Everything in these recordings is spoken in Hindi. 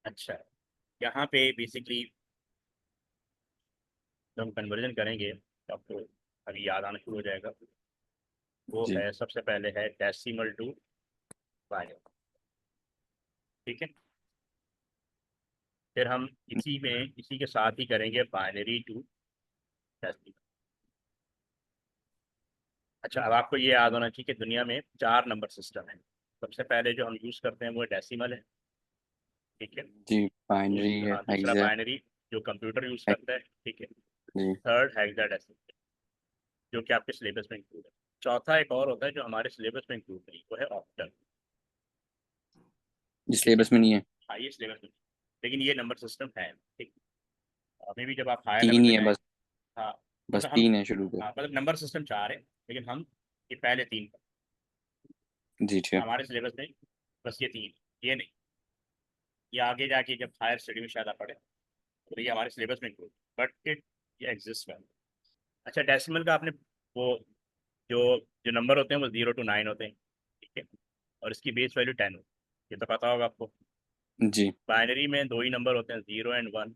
अच्छा, यहाँ पे बेसिकली जब हम कन्वर्जन करेंगे तो आपको अभी याद आना शुरू हो जाएगा। वो जी है, सबसे पहले है डेसिमल टू बाइनरी। ठीक है, फिर हम इसी के साथ ही करेंगे बाइनरी टू डेसिमल। अच्छा, अब आपको ये याद होना चाहिए कि दुनिया में 4 नंबर सिस्टम है। सबसे पहले जो हम यूज़ करते हैं वो डेसिमल है। ठीक है, जी। बाइनरी है, हाँ, दूसरा हेक्सा। बाइनरी जो कंप्यूटर यूज़ करता है। ठीक है, जी। थर्ड हेक्साडेसिमल जो कि आपके सिलेबस में इंक्लूड है। चौथा एक और होता है जो हमारे सिलेबस में इंक्लूड नहीं, वो है ऑक्टल। जिस ठीक है, सिलेबस में नहीं है। हाँ ये सिलेबस में, लेकिन ये नंबर सिस्टम है। ठीक, अभी भी जब आप हायर लेवल तीन पे ही है जाएंगे। बस। हाँ, बस मतलब हम, 3 है शुरू के। हाँ मतलब नंबर सिस्टम 4 है, लेकिन हम ये पहले 3, जी ठीक है। हमारे सिलेबस में बस ये 3, ये नहीं, ये आगे जाके जब हायर स्टडी में शायद आप पढ़े तो ये हमारे सिलेबस में इंक्लूड, बट इट ये एग्जिस्ट में। अच्छा, डेसिमल का आपने वो जो जो नंबर होते हैं वो 0 to 9 होते हैं। ठीक है, और इसकी बेस वैल्यू 10 होती है, ये तो पता होगा आपको। जी। बाइनरी में दो ही नंबर होते हैं, 0 and 1,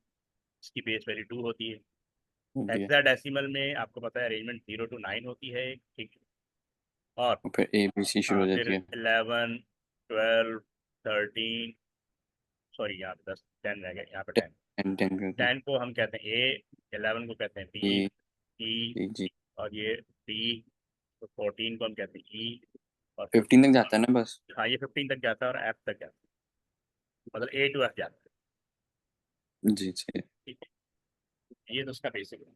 इसकी बेस वैल्यू 2 होती है। होती है। हेक्साडेसिमल में आपको पता है अरेंजमेंट 0 to 9 होती है। ठीक है, और और फिर ए बी सी शुरू हाँ हो फिर जाती है। 11, 12, 13, सॉरी यहाँ पे 10, 10 रह गए, यहाँ पे 10। 10 पे होती है। 10 को हम कहते हैं ए, 11 को कहते हैं बी, ए। ई, जी जी। और ये डी, तो 14 को हम कहते हैं ई, और 15 तक जाता है ना बस। हाँ ये 15 तक जाता है और एफ तक जाता है, मतलब ए टू एफ जाता है। जी जी। ठीक है, ये तो उसका बेसिक है।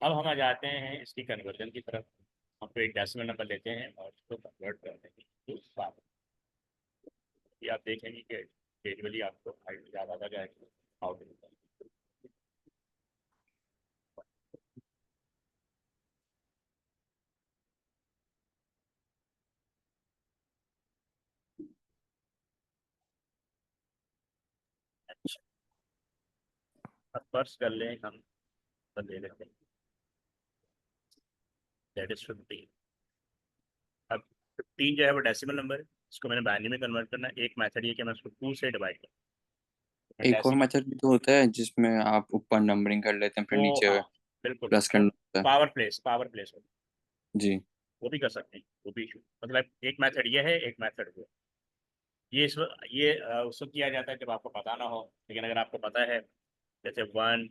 अब हम आ जाते हैं इसकी कन्वर्जन की तरफ। हम तो एक डेसिमल नंबर लेते हैं और उसको कन्वर्ट करते हैं तो सात। ये आप देखेंगे कि ग्रेजुअली आपको हाइट ज़्यादा आ जाएगी। हाउ टू, अच्छा, अब फर्स्ट कर लें हम, तो ले लेते हैं दैट इज 15। अब 15 जो है वो डेसिमल नंबर है, इसको मैंने बाइनरी में कन्वर्ट करना है। एक मेथड ये कि मैं उसको 2 से डिवाइड करूँ एक और डेसिमल। मेथड भी तो होता है जिसमें आप ऊपर नंबरिंग कर लेते हैं फिर वो नीचे हाँ, बिल्कुल, प्लस वो करना होता है। पावर प्लेस जी वो भी कर सकते हैं, वो भी मतलब एक मेथड ये है, एक मेथड वो। ये उसको किया जाता है जब आपको पता ना हो, लेकिन अगर आपको पता है, जैसे 1,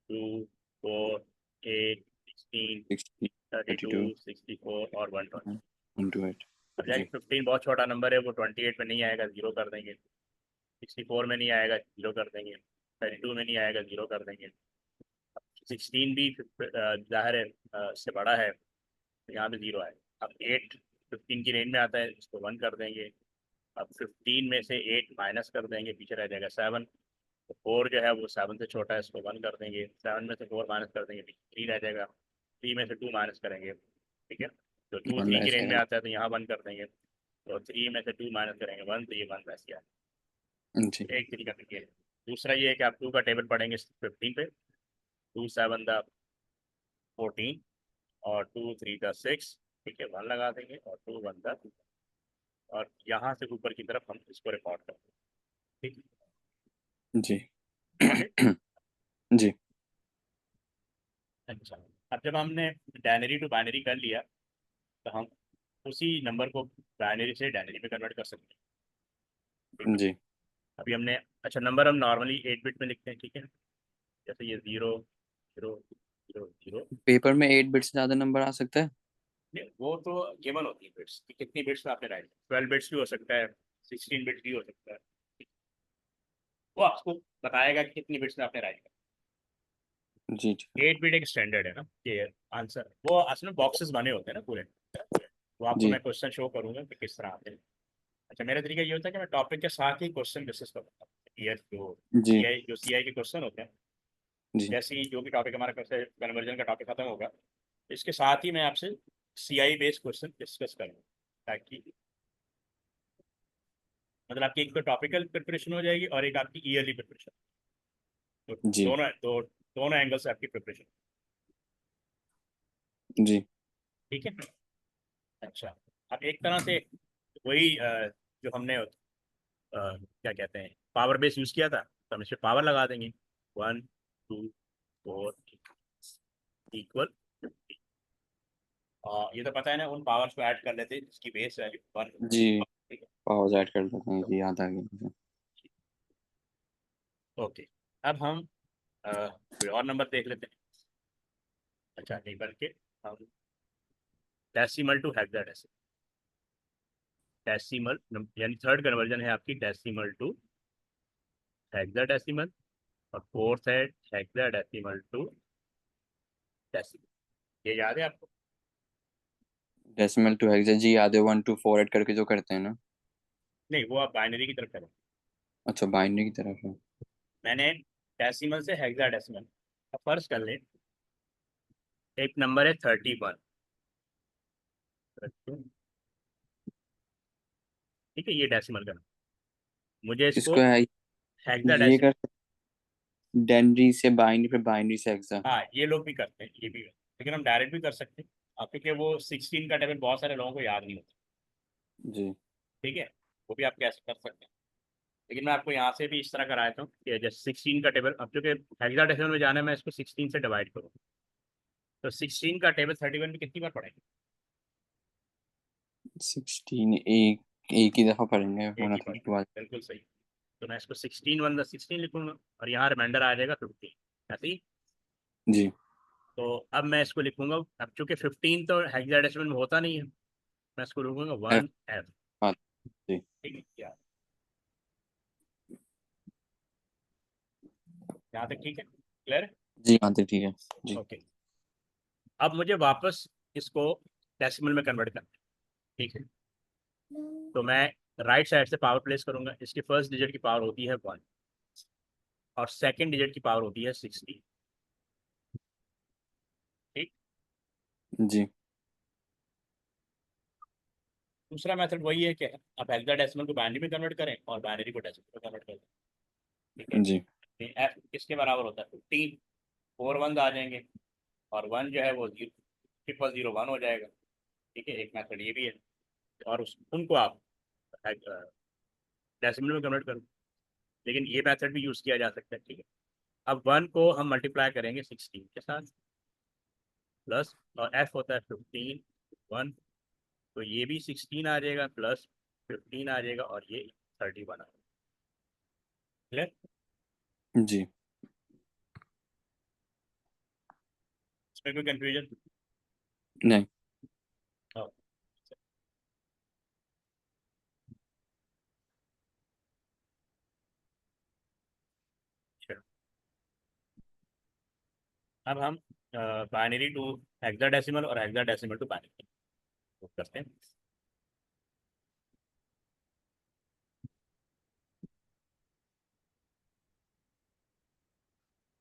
2, 4, 8, 16, 60, 32, 32, 64 और 120। 128। अब जाके जी। 15 बहुत छोटा नंबर है, वो 28 में नहीं आएगा, जीरो कर देंगे। 64 में नहीं आएगा, जीरो कर देंगे। 32 में नहीं आएगा, जीरो कर देंगे। 16 भी जाहिर है इससे बड़ा है, तो यहाँ पे जीरो आएगा। अब 8 15 की रेंज में आता है, इसको 1 कर देंगे। अब 15 में से 8 माइनस कर देंगे, पीछे रह जाएगा 7। तो 4 जो है वो 7 से छोटा है, इसको 1 कर देंगे। 7 में से 4 माइनस कर देंगे, पीछे 3 रह जाएगा। 3 में से 2 माइनस करेंगे। ठीक है, तो 2 वन 3 की वैसे रेंज में है। आता है तो यहाँ 1 कर देंगे। तो 3 में से 2 माइनस करेंगे 1, तो ये 1 वैसे है। जी एक तरीका तो ये है। दूसरा ये है कि आप 2 का टेबल पढ़ेंगे 15 पे। 2 7 द 14, और 2 3 द 6। ठीक है, 1 लगा देंगे, और 2 1 द, और यहाँ से ऊपर की तरफ हम इसको रिकॉर्ड करते हैं। ठीक जी। है, जी अच्छा। अब जब हमने डायनरी टू बाइनरी कर लिया, तो हम उसी नंबर को बाइनरी से डायनरी में कन्वर्ट कर सकते हैं। ठीक है, जी। अभी हमने, अच्छा नंबर हम नॉर्मली 8 बिट में लिखते हैं। ठीक है, जैसे ये 0 0 0 0। पेपर में 8 बिट से ज्यादा नंबर आ सकता है। वो तो गिवन होती है बिट्स कि कितनी बिट्स में आपने राइट, 12 बिट्स भी हो सकता है, 16 बिट्स भी हो सकता है। वो आपको बताएगा कि कितनी बिट्स में आपने राइट। जी जी। 8 बिट एक स्टैंडर्ड है ना, कि आंसर वो असल में बॉक्सेस बने होते हैं ना पूरे। वो आपको जी मैं क्वेश्चन शो करूंगा कि किस तरह आते हैं। अच्छा, मेरा तरीका ये होता है कि मैं टॉपिक के साथ ही क्वेश्चन डिस्कस करूँगा। ये जी। जो सीआई के क्वेश्चन होते हैं, जी। जैसे ही जो भी टॉपिक हमारा कन्वर्जन का टॉपिक खत्म होगा, इसके साथ ही मैं आपसे सीआई बेस्ड क्वेश्चन डिस्कस करूँगा, ताकि मतलब आपकी एक तो टॉपिकल प्रिपरेशन हो जाएगी और एक आपकी ईयरली प्रिपरेशन। तो जी। दोनों एंगल से आपकी प्रिपरेशन। जी। ठीक है, अच्छा। अब एक तरह से वही जो हमने क्या कहते हैं, पावर बेस यूज किया था, तो हम इस पे पावर लगा देंगे 1 2 4 इक्वल 50। और ये तो पता है ना, उन पावर्स को ऐड कर लेते हैं जिसकी बेस वैल्यू 1। जी ठीक है, पावर ऐड कर देते हैं, जी याद आ गया मुझे। ओके। अब हम कोई और नंबर देख लेते हैं। अच्छा, नहीं बल्कि हम डेसिमल टू हेक्साडेसिमल, डेसिमल यानी थर्ड कन्वर्जन है आपकी डेसिमल टू हेक्साडेसिमल, और फोर्थ है हेक्साडेसिमल टू डेसिमल। ये याद है आपको? डेसिमल टू हेक्सा, जी याद है, 1 2 4 ऐड करके जो करते हैं ना। नहीं, वो आप बाइनरी की तरफ करें। अच्छा बाइनरी की तरफ है। मैंने डेसिमल से हेक्साडेसिमल, अब फर्ज कर ले एक नंबर है 31, ठीक है, ये डेसिमल का number। मुझे इसको इसको है ये हेक्साडेसिमल, कर, डेनरी से बाइनरी, फिर बाइनरी से हेक्सा। हाँ ये लोग भी करते हैं, ये भी करते हैं। लेकिन हम डायरेक्ट भी कर सकते हैं, क्योंकि वो 16 का टेबल बहुत सारे लोगों को याद नहीं होता। जी ठीक है, वो भी आप कैसे कर सकते हैं। लेकिन मैं आपको यहाँ से भी इस तरह कराता हूँ कि जैसे 16 का टेबल, अब चूंकि हेक्साडेसिमल में जाना है, मैं इसको 16 से डिवाइड करूँ, तो 16 का टेबल 31 में कितनी बार पढ़ेंगे? 16 एक ही दफा पढ़ेंगे, एक वरना ही बार, 32 आ। बिल्कुल सही। तो मैं इसको 16 लिखूंगा, और यहाँ रिमाइंडर आ जाएगा 15, ऐसे ही। जी तो अब मैं इसको लिखूंगा, अब चूंकि 15 तो हेक्साडेसिमल में होता नहीं है, मैं इसको लिखूंगा एफ 1F। बात। जी ठीक है क्या, यहाँ तक ठीक है, क्लियर? जी हाँ तो ठीक है। जी ओके, अब मुझे वापस इसको डेसिमल में कन्वर्ट करना है। ठीक है, तो मैं राइट साइड से पावर प्लेस करूंगा। इसकी फर्स्ट डिजिट की पावर होती है 1, और सेकंड डिजिट की पावर होती है 16। ठीक। जी दूसरा मेथड वही है कि आप हेक्साडेसिमल को बाइनरी में कन्वर्ट करें और बाइनरी को डेसिमल में कन्वर्ट करें। ठीक है, जी एफ किसके बराबर होता है? 15, 4 वन आ जाएंगे, और 1 जो है वो 0 0 0 1 हो जाएगा। ठीक है, एक मेथड ये भी है, और उनको आप डेसिमल में कन्वर्ट करो, लेकिन ये मेथड भी यूज़ किया जा सकता है। ठीक है, अब 1 को हम मल्टीप्लाई करेंगे 16 के साथ, प्लस, और एफ होता है 15 1, तो ये भी 16 आ जाएगा, प्लस 15 आ जाएगा, और ये 31 आ जाएगा। क्लियर? जी इसमें कोई कंफ्यूजन? नहीं। अब हम बाइनरी टू हेक्साडेसिमल और हेक्साडेसिमल टू बाइनरी करते हैं।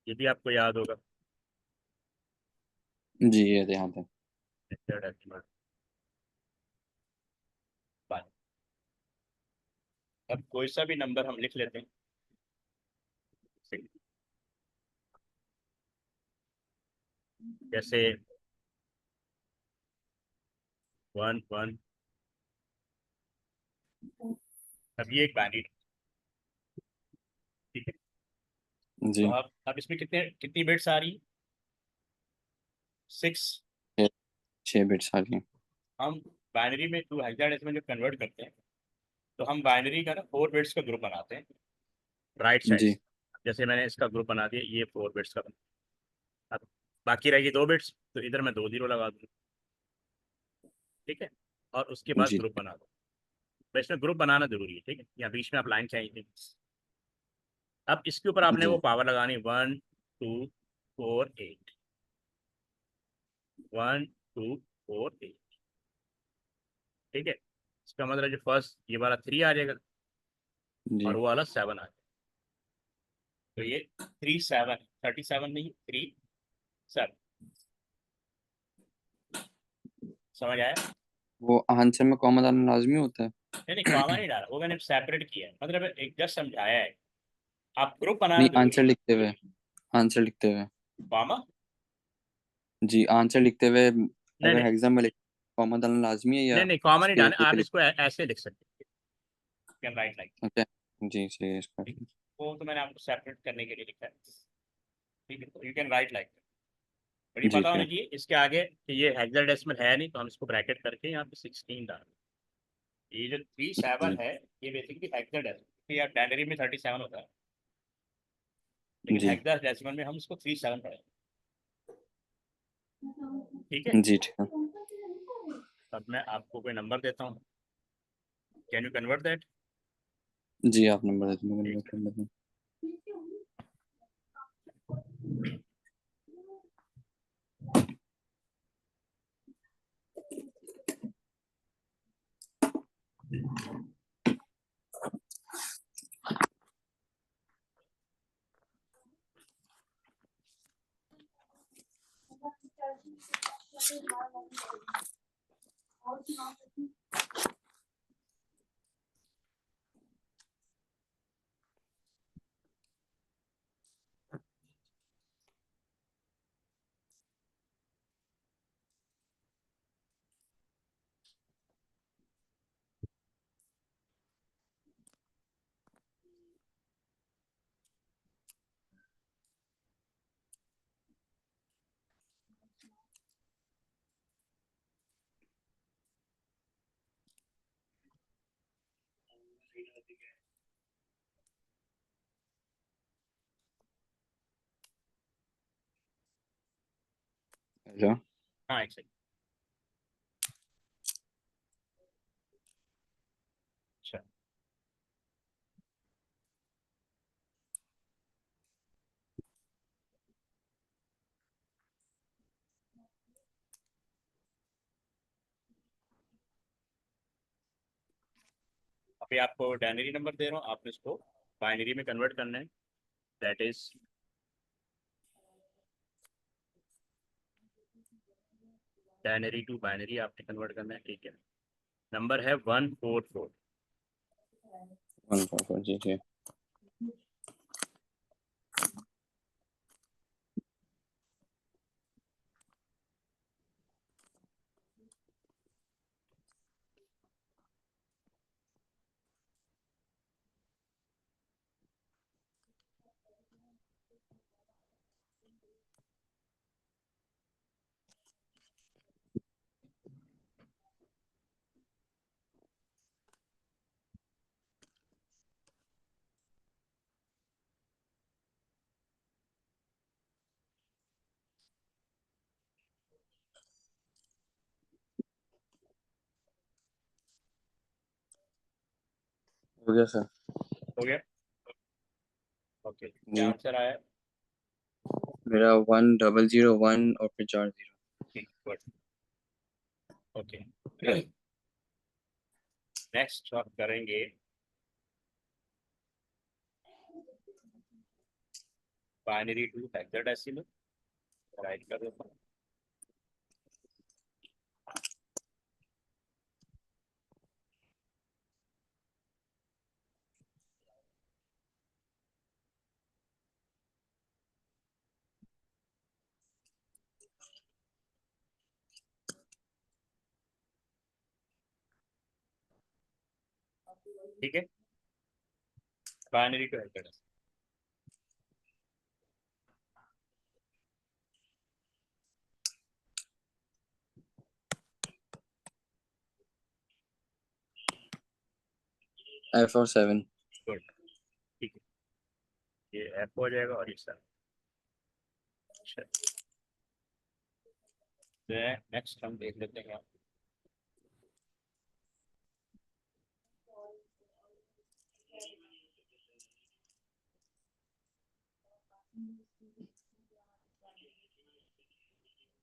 ये भी आपको याद होगा, जी ये ध्यान है। Hexadecimal binary. अब कोई सा भी नंबर हम लिख लेते हैं, जैसे 1 1। अब ये एक बाइनरी, ठीक है। तो जी अब इसमें कितनी बिट्स आ रही है? 6। 6 बिट्स आ रही हैं। हम बाइनरी में टू हेक्साडेसिमल जब कन्वर्ट करते हैं, तो हम बाइनरी का ना 4 बिट्स का ग्रुप बनाते हैं राइट साइड जी से। जैसे मैंने इसका ग्रुप बना दिया, ये 4 बिट्स का बना। अब बाकी रहेगी 2 बिट्स, तो इधर मैं 2 0 लगा दूँ। ठीक है, और उसके बाद जी ग्रुप बना दो। तो इसमें ग्रुप बनाना जरूरी है, ठीक है, या बीच में आप लाइन चाहिए। अब इसके ऊपर आपने वो जी पावर लगानी 1 2 4 8, 1 2 4 8। ठीक है, इसका मतलब जो फर्स्ट ये वाला 3 आ जाएगा, और जी वो वाला 7 आ जाएगा। तो ये 3 7, 37 नहीं, 3 7। समझ आया? वो आंसर में कॉमा डालना लाजमी होता है? नहीं नहीं, कॉमा नहीं डाला, वो मैंने सेपरेट किया है, मतलब एक जस्ट समझाया है। आप ग्रुप बनाना नहीं जरूरी आंसर है। लिखते हुए, आंसर लिखते हुए। कॉमा, जी आंसर लिखते हुए नहीं अगर नहीं एग्जाम में कॉमा डालना लाजमी है, नहीं या नहीं, कॉमा नहीं स्पेस डालना, देके आप लिख? इसको ऐसे लिख सकते हैं, राइट लाइक। ओके जी सही है इसका। ठीक है, वो तो मैंने आपको सेपरेट करने के लिए लिखा है। ठीक है, you can write like, but ये जी पता होना सही। चाहिए इसके आगे कि ये हेक्साडेसिमल है नहीं, तो हम इसको ब्रैकेट करके यहाँ पे 16 डाल। ये जो 37 जी है ये बेसिकली हेक्साडेसिमल, या डायनरी में 37 होता है, लेकिन जी हेक्साडेसिमल में हम इसको 37 पढ़ेंगे। ठीक है, जी ठीक है। अब मैं आपको कोई नंबर देता हूँ, कैन यू कन्वर्ट दैट? जी आप नंबर दे दीजिए, मैं ठीक नोट कर लेता हूँ। हेलो। हाँ, एक सेकंड। अच्छा, अभी आपको डायनरी नंबर दे रहा हूँ, आपने इसको बाइनरी में कन्वर्ट करना है, दैट इज डायनरी टू बाइनरी आपने कन्वर्ट करना है। ठीक है, नंबर है 144। 144 जी जी। हो गया सर। हो गया? ओके, क्या जी आंसर आया? मेरा 1001 और फिर 40। ठीक, गुड। ओके, नेक्स्ट आप करेंगे बाइनरी टू हेक्साडेसिमल। राइट कर देता हूँ। ठीक है, बाइनरी टू हेक्साडेसिमल। 547। गुड, ठीक है, ये एफ हो जाएगा और ये सर। अच्छा, नेक्स्ट हम देख लेते हैं।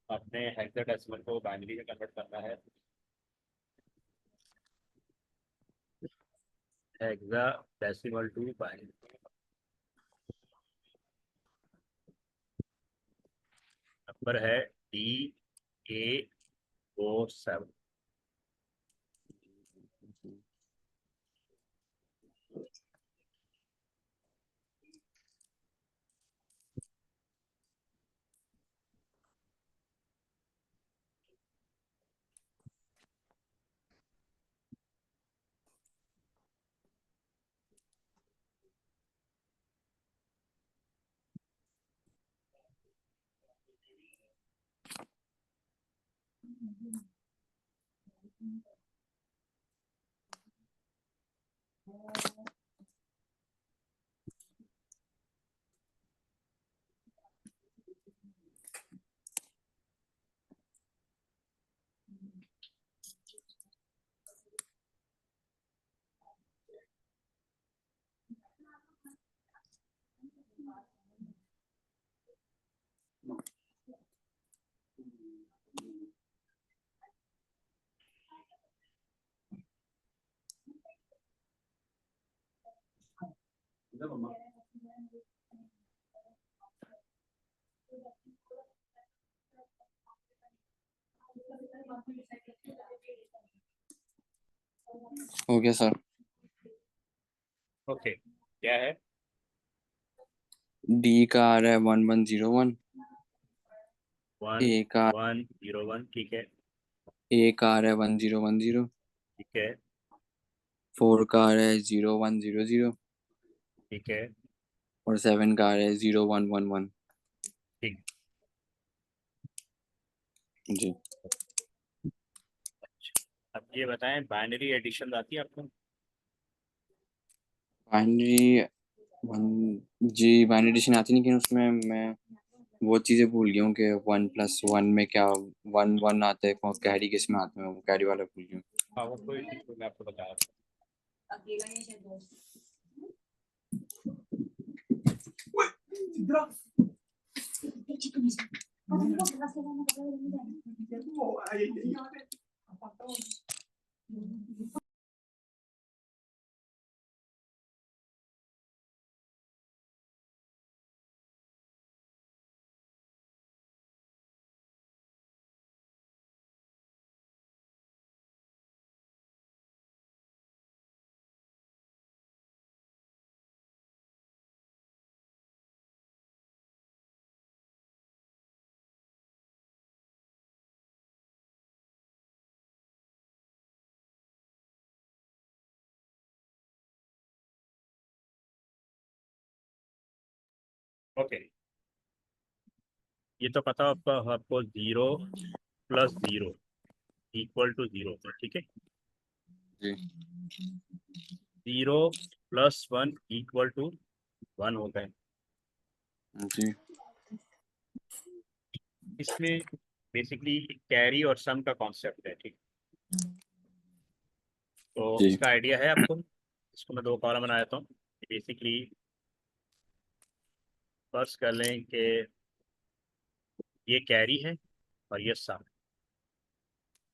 अपने हेक्साडेसिमल को बाइनरी में कन्वर्ट करना है। हेक्साडेसिमल टू बाइनरी, नंबर है DA07। हो गया सर। ओके, क्या है? D का आ रहा है 1101, वन A का 101, ठीक है। A का आ रहा है 1010, ठीक है। 4 का आ रहा है 0100 ठीक है। और 7 का आ रहा है 0111। ठीक। जी। अब ये बताएं, बाइनरी एडिशन आती है आपको? बाइनरी जी बाइनरी एडिशन आती नहीं, लेकिन उसमें मैं वो चीज़ें भूल गया हूँ कि 1+1 में क्या 1 1 आता है, कौन कैरी किस में आता है, वो कैरी वाला भूल गया हूँ। हाँ, वो कोई नहीं, मैं आपको बता रहा हूँ। ओके, ये तो पता हो आपको आपको 0+0 =0, ठीक है। जी 0+1 =1 होता है। जी इसमें बेसिकली कैरी और सम का कॉन्सेप्ट है, ठीक। तो जी इसका आइडिया है आपको? इसको मैं 2 कॉलम बना देता हूँ। बेसिकली फर्ज कर लें कि ये कैरी है और ये सम।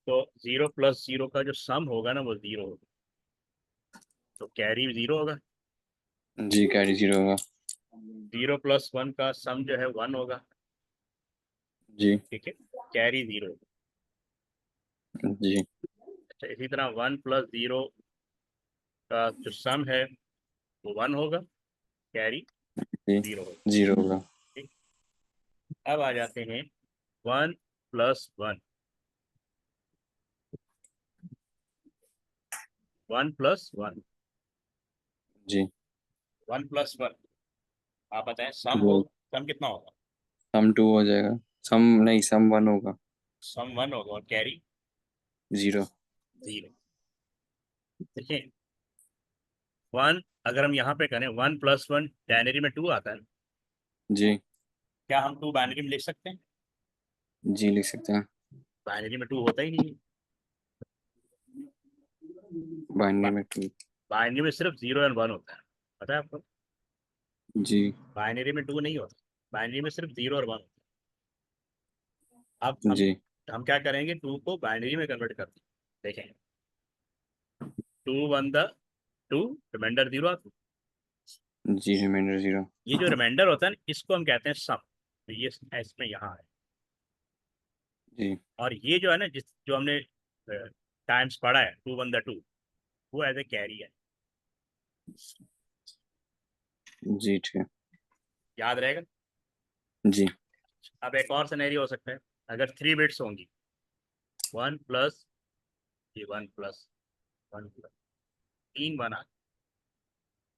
तो 0+0 का जो सम होगा ना वो 0 होगा, तो कैरी 0 होगा। जी कैरी 0 होगा। 0+1 का सम जो है 1 होगा, जी ठीक है। कैरी 0। जी अच्छा, इसी तरह 1+0 का जो सम है वो 1 होगा, कैरी जी 0 होगा, 0 होगा। ठीक। अब आ जाते हैं 1+1। 1+1। जी 1+1, आप बताएं सम वो हो, सम कितना होगा? सम 2 हो जाएगा। सम नहीं, सम 1 होगा। सम 1 होगा और कैरी 0। 0। देखिए 1, अगर हम यहाँ पे करें 1+1 बाइनरी में 2 आता है, जी क्या हम 2 बाइनरी में लिख सकते हैं? जी लिख सकते हैं। बाइनरी में 2 होता ही नहीं है। बाइनरी में 2। बाइनरी में सिर्फ 0 और 1 होता है, पता है आपको? जी बाइनरी में 2 नहीं होता, बाइनरी में सिर्फ 0 और 1 होता है। अब हम जी हम क्या करेंगे, 2 को बाइनरी में कन्वर्ट करते हैं। देखें, 2 रिमाइंडर 0 आता है। जी रिमाइंडर 0। ये जो रिमाइंडर होता है ना, इसको हम कहते हैं सम। तो ये इसमें यहाँ है। जी और ये जो है ना, जो हमने टाइम्स पढ़ा है 2 वो एज ए कैरी है। जी ठीक है। याद रहेगा? जी अब एक और सिनेरियो हो सकता है, अगर 3 बिट्स होंगी, 1+, ये 1+1+, 3 1 आ गए।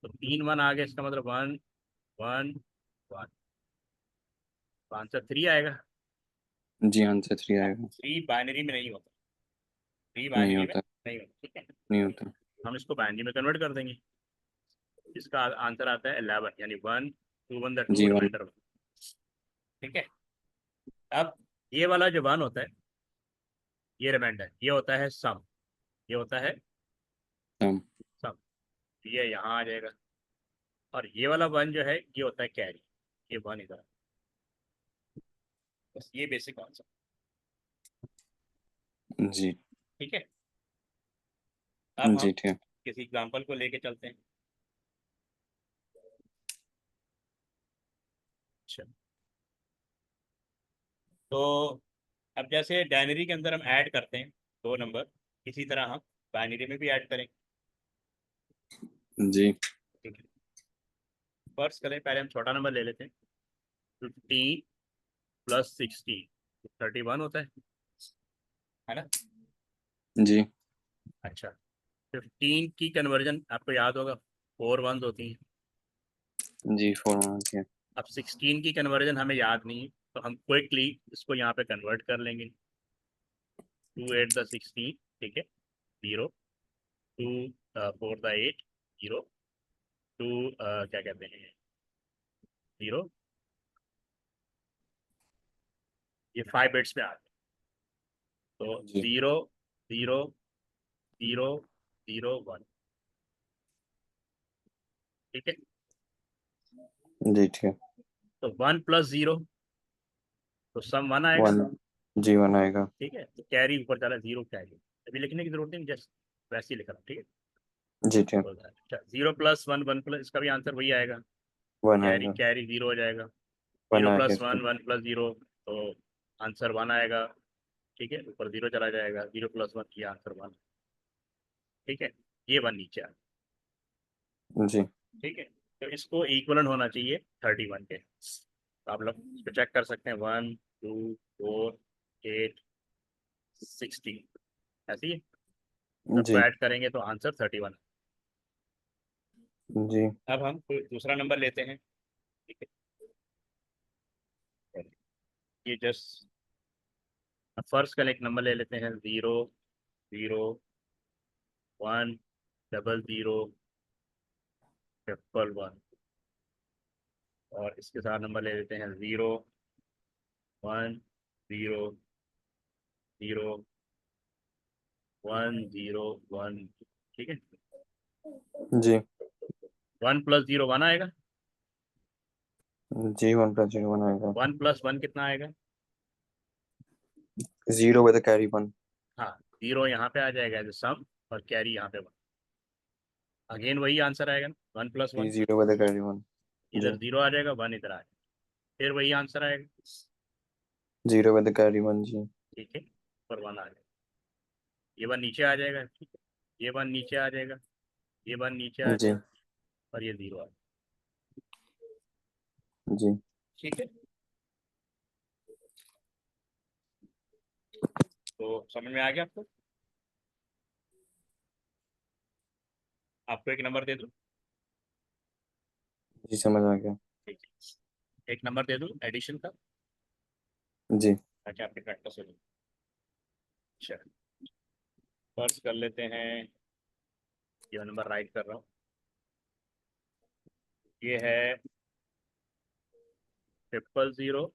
तो 3 1 आ गए, इसका मतलब 1 1 1, तो आंसर 3 आएगा। जी आंसर 3 आएगा। 3 बाइनरी में नहीं होता, 3 नहीं बाइनरी में होता, नहीं होता, ठीक है। नहीं होता। हम इसको बाइनरी में कन्वर्ट कर देंगे, इसका आंसर आता है 11, यानी 1 2 1 द 2 जी 1। रिमाइंडर 1, ठीक है। अब ये वाला जो 1 होता है, ये रिमाइंडर, ये होता है सम, ये होता है सम। सम, ये यहाँ आ जाएगा। और ये वाला 1 जो है ये होता है कैरी, ये 1 इधर, बस ये बेसिक आंसर, जी। ठीक है। अब हम जी ठीक है। किसी एग्जांपल को लेके चलते हैं। अच्छा, तो अब जैसे डायनरी के अंदर हम ऐड करते हैं 2 नंबर, इसी तरह हम बाइनरी में भी ऐड करेंगे, जी। ठीक है। फर्स्ट करें, पहले हम छोटा नंबर ले लेते हैं, 15 + 16 31 होता है ना। जी। अच्छा, 15 की कन्वर्जन आपको याद होगा, 4 1s होती हैं। जी 4 मान के। अब 16 की कन्वर्जन हमें याद नहीं है, तो हम क्विकली इसको यहाँ पे कन्वर्ट कर लेंगे, 2 8 द 16, ठीक है, 0 2 4 द 8 0 2 क्या कहते हैं 0, ये 5 बिट्स में आते हैं, तो जी। 0 0 0 0 1, ठीक है। जी ठीक है। तो 1 + 0, तो सम 1 आएगा, 1। जी 1 आएगा। ठीक है। तो कैरी ऊपर चला, 0 कैरी, अभी लिखने की जरूरत नहीं, जस्ट वैसे ही लिख रहा हूँ, ठीक है। जी ठीक है। तो अच्छा, 0 + 1 1 प्लस, इसका भी आंसर वही आएगा, 1 कैरी आएगा। कैरी 0 हो जाएगा, 1 0 आएगा + इसका। 1 1 + 0, तो आंसर 1 आएगा, ठीक है। ऊपर 0 चला जाएगा, 0 + 1 किया, आंसर 1, ठीक है। ये 1 नीचे आ, जी। ठीक है। तो इसको इक्वलेंट होना चाहिए 31 के, तो आप लोग इसको चेक कर सकते हैं, 1 2 4 8 16, ऐसे ही सबको जी। ऐड करेंगे तो आंसर 31। जी। अब हम कोई दूसरा नंबर लेते हैं, ठीक है। ये जस्ट फर्स्ट का एक नंबर ले लेते हैं, 0 0 1 0 0 1 और इसके साथ नंबर ले लेते हैं 0 1 0 0 1 0 1, ठीक है। जी। 1 + 0 1 आएगा, जी 1 + 0 1 आएगा। 1 + 1 कितना आएगा, 0 with the carry 1। हाँ, 0 यहाँ पे आ जाएगा एज सम, और कैरी यहाँ पे 1, अगेन वही आंसर आएगा ना, 1 + जी 1, 0 with the carry 1। इधर जी 0 आ जाएगा, 1 इधर आ जाएगा, फिर वही आंसर आएगा, 0 with the carry 1। जी। ठीक है, पर 1 आ जाएगा, ये 1 नीचे आ जाएगा, ठीक है, ये 1 नीचे आ जाएगा, ये 1 नीचे आ जी। जाएगा, और ये 0 आ जाएगा, जी। ठीक है। तो समझ में आ गया आपको, आपको एक नंबर दे दूँ, जी समझ आ गया। ठीक है, एक नंबर दे दूँ एडिशन का, जी। ताकि आपकी प्रैक्टिस हो जाए। अच्छा, फर्स्ट कर लेते हैं, ये नंबर राइट कर रहा हूँ, ये है 000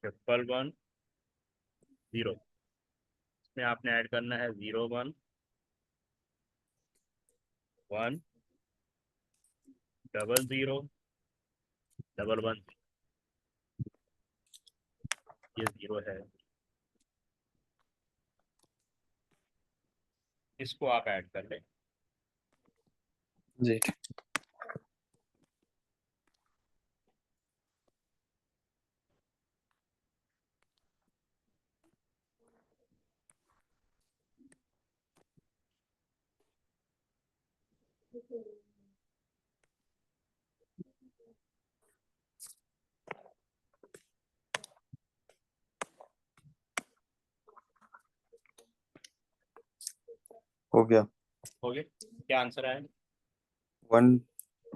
111 0, इसमें आपने ऐड करना है 0 1 1 0 0 1 1, ये 0 है, इसको आप ऐड कर लें, जी हो गया। हो गया, क्या आंसर आया, 1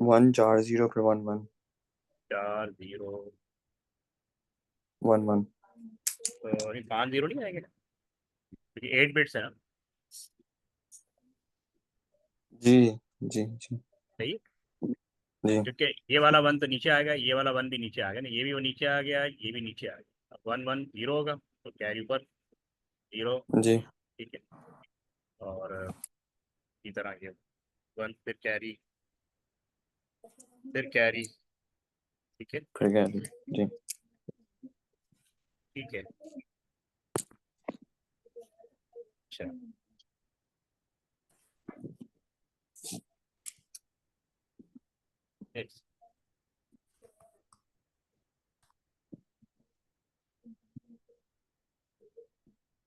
1 4 0 फिर 1 1। 4 0 1 1। तो ये 5 जीरो नहीं आएंगे क्योंकि 8 बिट्स है ना, जी जी जी सही है। जी क्योंकि ये वाला 1 तो नीचे आएगा, ये वाला 1 भी नीचे आ गया ना, ये भी वो नीचे आ गया, ये भी नीचे आ गया। अब 1 1 जीरो होगा तो कैरी पर जीरो, जी। ठीक है। और इसी तरह ये 1 फिर कैरी, ठीक है। फिर क्या है? जी ठीक है, अच्छा। Next.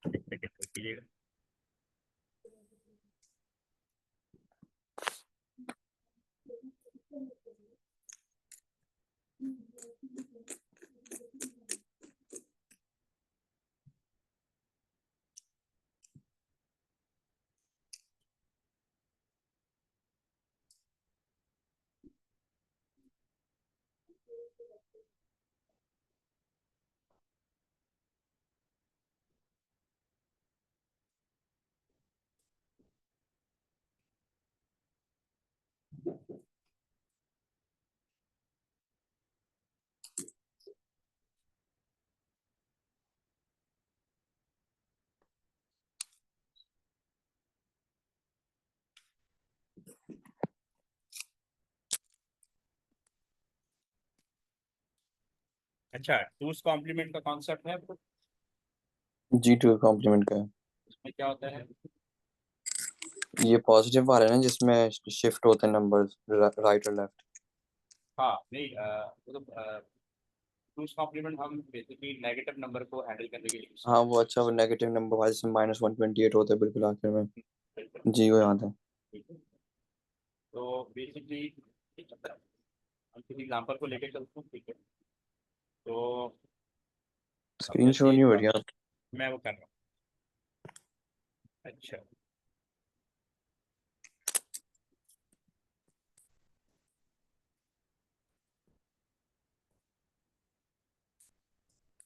एक सेकंड वेट कीजिएगा। अच्छा, टूस कॉम्प्लीमेंट का कॉन्सेप्ट है आपको, G2 कॉम्प्लीमेंट का है। इसमें क्या होता है? ये पॉजिटिव वाला है ना जिसमें शिफ्ट होते हैं नंबर्स राइट और लेफ्ट। हाँ नहीं, मतलब टूस कॉम्प्लीमेंट हम बेसिकली नेगेटिव नंबर को हैंडल करने के लिए use हाँ वो अच्छा, वो नेगेटिव नंबर वाला जिसमें -128 होता है बिल्कुल आखिर में। करते हैं। जी वो याद है। ठीक है, तो बेसिकली हम किसी एग्जांपल को लेके चलते हैं, ठीक है। तो अब स्क्रीन शो जैसे नहीं हो रही आप। मैं वो कर रहा हूँ, अच्छा।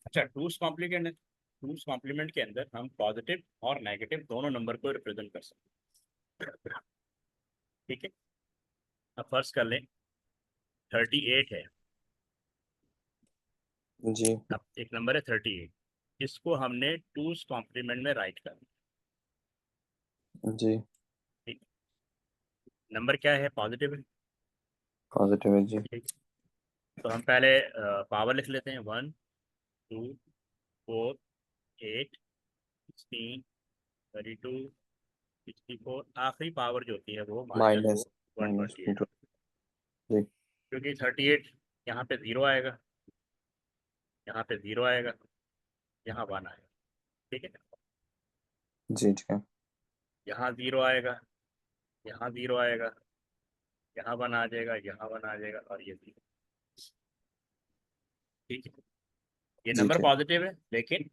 अच्छा, टूस कॉम्प्लीमेंट के अंदर हम पॉजिटिव और नेगेटिव दोनों नंबर को रिप्रेजेंट कर सकते हैं, ठीक है। अब फर्स्ट कर लें 38 है, जी अब एक नंबर है 38, इसको हमने टूस कॉम्प्लीमेंट में राइट कर, जी ठीक। नंबर क्या है? पॉजिटिव है, पॉजिटिव है जी। ठीक। तो हम पहले पावर लिख लेते हैं, 1 2 4 8 16 32 64, आखिरी पावर जो होती है वो minus minus one minus twenty eight जी क्योंकि 38 यहाँ पे जीरो आएगा, यहाँ पे जीरो आएगा, यहाँ 1 आएगा, ठीक है। जी ठीक है। यहाँ जीरो आएगा, यहाँ जीरो आएगा, यहाँ 1 आ जाएगा, यहाँ 1 आ जाएगा, और ये जीरो, ठीक है। ये जी नंबर ठीक। पॉजिटिव है लेकिन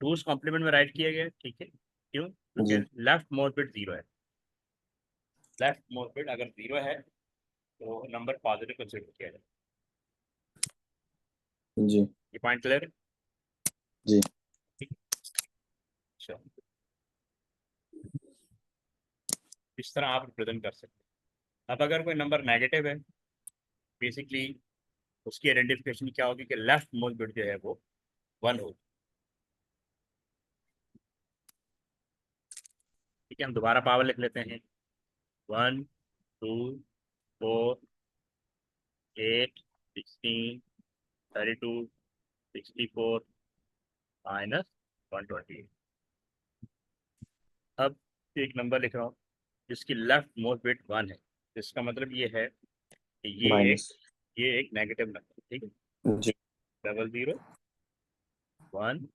टूस कॉम्प्लीमेंट में राइट किया गया, ठीक है। क्यों? क्योंकि जी लेफ्ट मोस्ट बिट जीरो है, लेफ्ट मोस्ट बिट अगर जीरो है तो नंबर पॉजिटिव कंसिडर किया जाए। जी ये पॉइंट क्लियर है, जी ठीक है? अच्छा, इस तरह आप रिप्रेजेंट कर सकते हैं। अब अगर कोई नंबर नेगेटिव है, बेसिकली उसकी आइडेंटिफिकेशन क्या होगी कि लेफ्ट मोस्ट बिट जो है वो 1 होगी, ठीक है। हम दोबारा पावर लिख लेते हैं, 1 2 4 8 16 32 64 -128। अब एक नंबर लिख रहा हूँ जिसकी लेफ्ट मोस्ट बिट 1 है, इसका मतलब ये है कि माइनस ये एक नेगेटिव नंबर, ठीक है। जी 00 1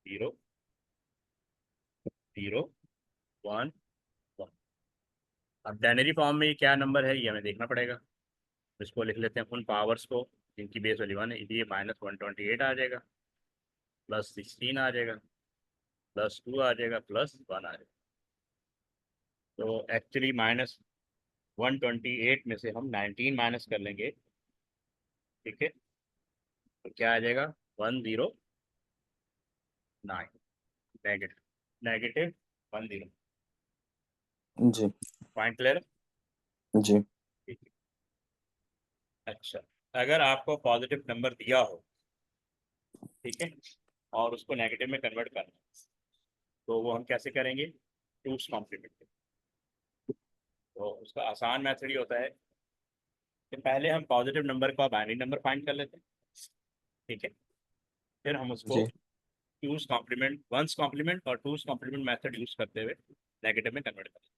0 0 1 1। अब डायनरी फॉर्म में ये क्या नंबर है ये हमें देखना पड़ेगा, इसको लिख लेते हैं उन पावर्स को जिनकी बेस वैल्यू 1 है, इसलिए -128 आ जाएगा, +16 आ जाएगा, +2 आ जाएगा, +1 आ जाएगा। तो एक्चुअली -128 में से हम 19 माइनस कर लेंगे, ठीक है। तो क्या आ जाएगा? 109 नेगेटिव 10 जी पॉइंट क्लियर। जी अच्छा, अगर आपको पॉजिटिव नंबर दिया हो, ठीक है, और उसको नेगेटिव में कन्वर्ट करना, तो वो हम कैसे करेंगे? टूस कॉम्प्लीमेंट। तो उसका आसान मेथड ये होता है कि पहले हम पॉजिटिव नंबर का बाइनरी नंबर फाइंड कर लेते हैं, ठीक है, फिर हम उसको जी टूस कॉम्प्लीमेंट, वंस कॉम्प्लीमेंट और टूस कॉम्प्लीमेंट मेथड यूज करते हुए नेगेटिव में कन्वर्ट करते हैं,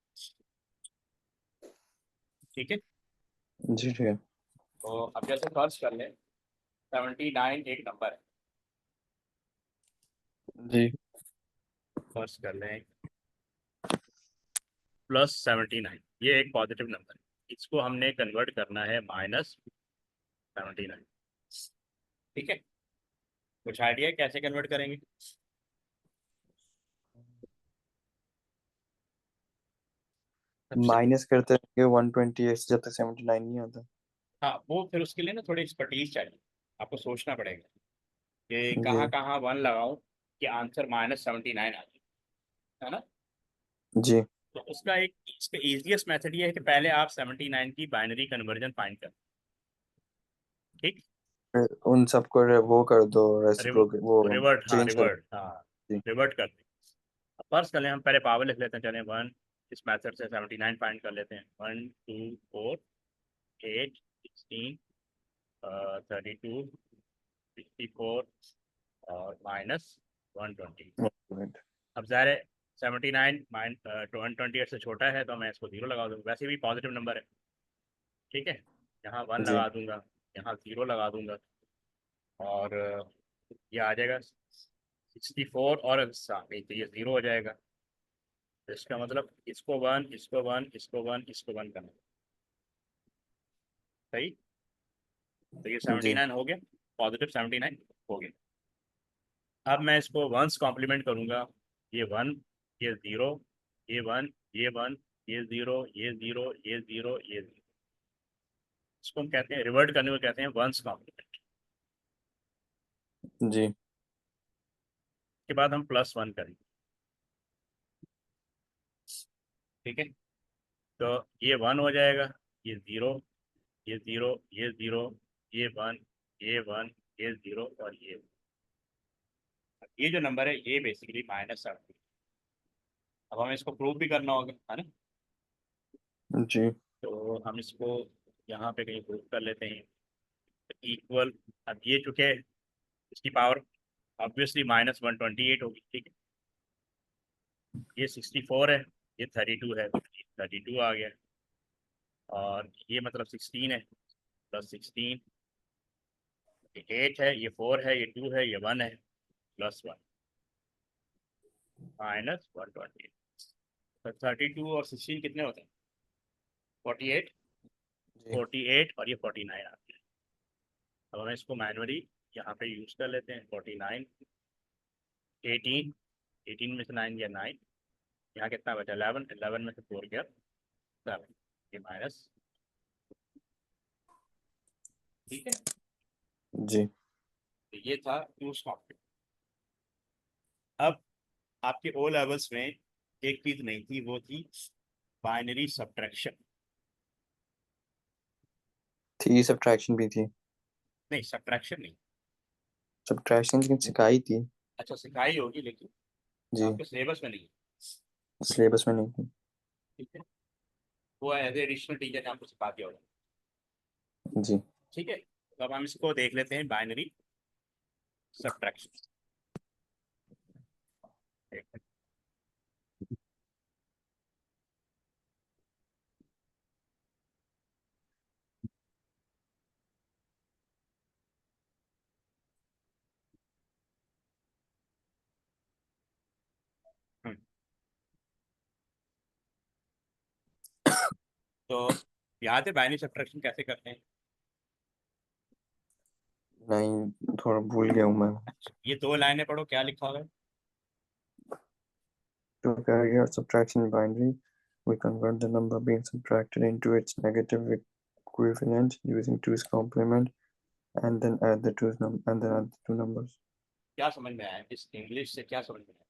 ठीक है। जी ठीक है तो अब जैसे फर्स्ट कर लें, 79 एक नंबर है, जी फर्स्ट कर लें +79, ये एक पॉजिटिव नंबर है, इसको हमने कन्वर्ट करना है -79, ठीक है। कुछ आइडिया कैसे कन्वर्ट करेंगे? सबसे माइनस करते रहेंगे 128 जब तक 79 नहीं आता। हाँ, वो फिर उसके लिए ना थोड़ी एक्सपर्टीज चाहिए, आपको सोचना पड़ेगा कि जी कहाँ कहाँ 1 लगाऊं कि आंसर -79 आ जाए, है ना। जी तो उसका एक, इसका इजीएस्ट मेथड ये है कि पहले आप 79 की बाइनरी कन्वर्जन फाइंड करें, ठीक। फिर उन सबको वो कर दो रेसिप्रोकेट वो रिवर्ट, हाँ चेंज कर रिवर्ट, हाँ जी रिवर्ट कर दें। अब फर्स्ट कर लें, हम पहले पावर लिख लेते हैं, चलें 1, इस मेथड से 79 फाइंड कर लेते हैं, 1 2 4 8 16 32 64 और -120। Right. अब ज़ाहिर है 79 128 से छोटा है, तो मैं इसको 0 लगा दूँगा, वैसे भी पॉजिटिव नंबर है, ठीक है। यहाँ 1 जी लगा दूंगा, यहाँ 0 लगा दूंगा, और ये आ जाएगा 64 और नहीं तो ये 0 हो जाएगा। तो इसका मतलब इसको 1, इसको 1, इसको 1, इसको 1 करना, सही। तो ये जी 79 हो गया, पॉजिटिव 79 हो गया। अब मैं इसको वंस कॉम्प्लीमेंट करूंगा, ये 1, ये 0, ये 1, ये 1, ये 0, ये 0, ये 0, ये 0, इसको हम कहते हैं, रिवर्ट करने को कहते हैं वंस कॉम्प्लीमेंट। जी के बाद हम +1 करेंगे, ठीक है। तो ये 1 हो जाएगा, ये 0, ये 0, ये 0, ये 1, ये 1, ये 0 और ये जो नंबर है ये बेसिकली -7। अब हमें इसको प्रूव भी करना होगा, है ना। जी तो हम इसको यहाँ पे कहीं प्रूव कर लेते हैं, इक्वल। अब ये चूंकि इसकी पावर ऑब्वियसली -128 होगी, ठीक है। ये 64 है, ये 32 है, 32 आ गया, और ये मतलब 16 है, +16, ये 8 है, ये 4 है, ये 2 है, ये 1 है, +1 -120। तो 32 और 16 कितने होते हैं? 48, जी 48 और ये 49 आते हैं। अब हमें इसको मैनुअली यहाँ पे यूज कर लेते हैं, 49, 18, 18 में से 9 गया 9, यहाँ कितना बचा 11, 11 में से 4 गया 7, ये माइनस, ठीक है। जी तो ये था टूस कॉम्प्लीमेंट। अब आपके ओ लेवल्स में एक चीज नहीं थी, वो थी बाइनरी सब्ट्रैक्शन। थी सब्ट्रैक्शन भी थी नहीं, सब्ट्रैक्शन नहीं। सब्ट्रैक्शन लेकिन सिखाई थी अच्छा, सिखाई होगी लेकिन जी आपके सिलेबस में नहीं है, सिलेबस में नहीं थी ठीक है। वो एज एडिशनल टीचर ने आपको सिखा दिया होगा, जी ठीक है। तो अब हम इसको देख लेते हैं, बाइनरी सब्ट्रैक्शन। तो याद है बाइनरी सब्ट्रैक्शन कैसे करते हैं? नहीं थोड़ा भूल गया हूँ मैं अच्छा, ये 2 लाइनें पढ़ो, क्या लिखा हुआ है? To carry out subtraction binary, we convert the number being subtracted into its negative equivalent using 2's complement and then add the two numbers. क्या समझ में आया इस इंग्लिश से, क्या समझ में आया?